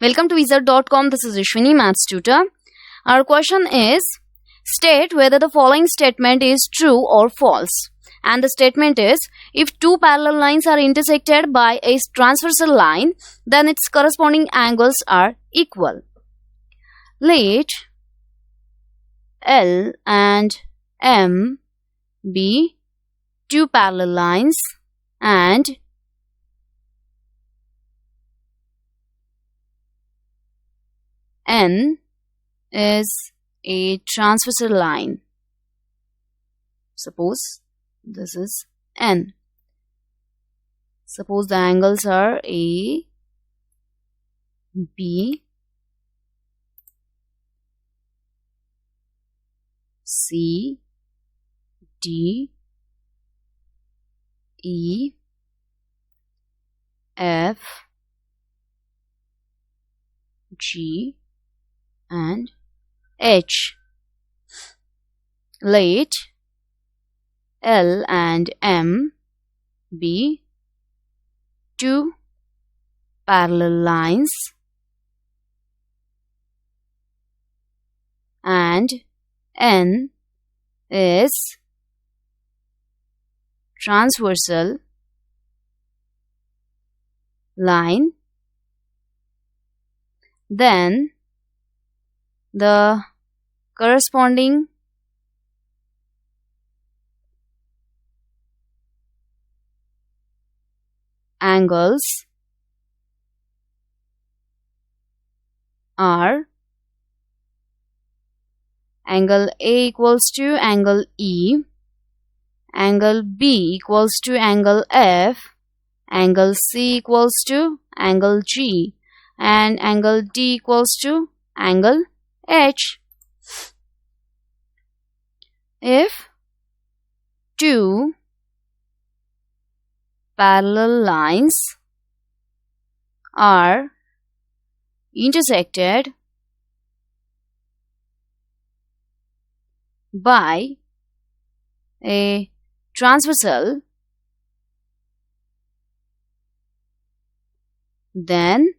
Welcome to Wizard.com. This is Ishwini, Maths Tutor. Our question is, state whether the following statement is true or false. And the statement is, if two parallel lines are intersected by a transversal line, then its corresponding angles are equal. Let L and M be two parallel lines and N is a transversal line. Suppose this is N. Suppose the angles are A, B, C, D, E, F, G, and H. Let L and M be two parallel lines and N is transversal line. Then the corresponding angles are angle A equals to angle E, angle B equals to angle F, angle C equals to angle G, and angle D equals to angle H. If two parallel lines are intersected by a transversal, then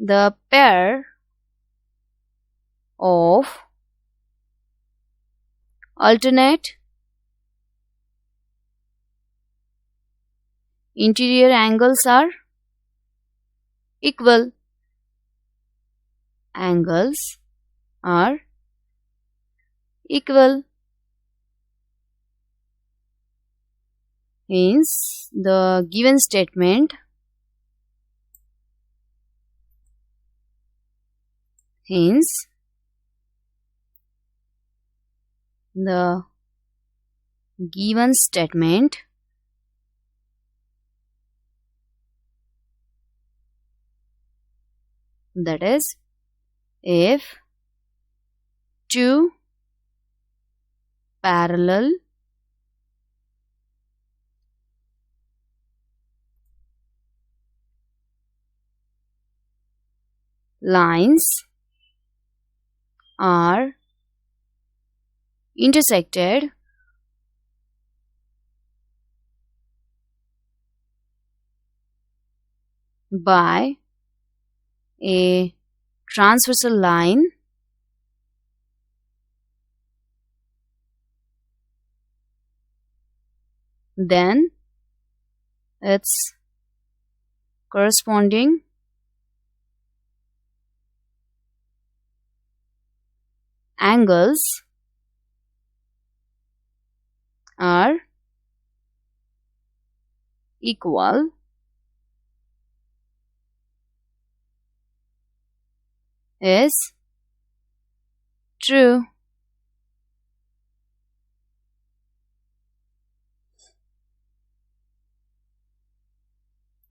the pair of alternate interior angles are equal. Angles are equal. Hence, the given statement that is, if two parallel lines are intersected by a transversal line, then its corresponding angles are equal. Is true.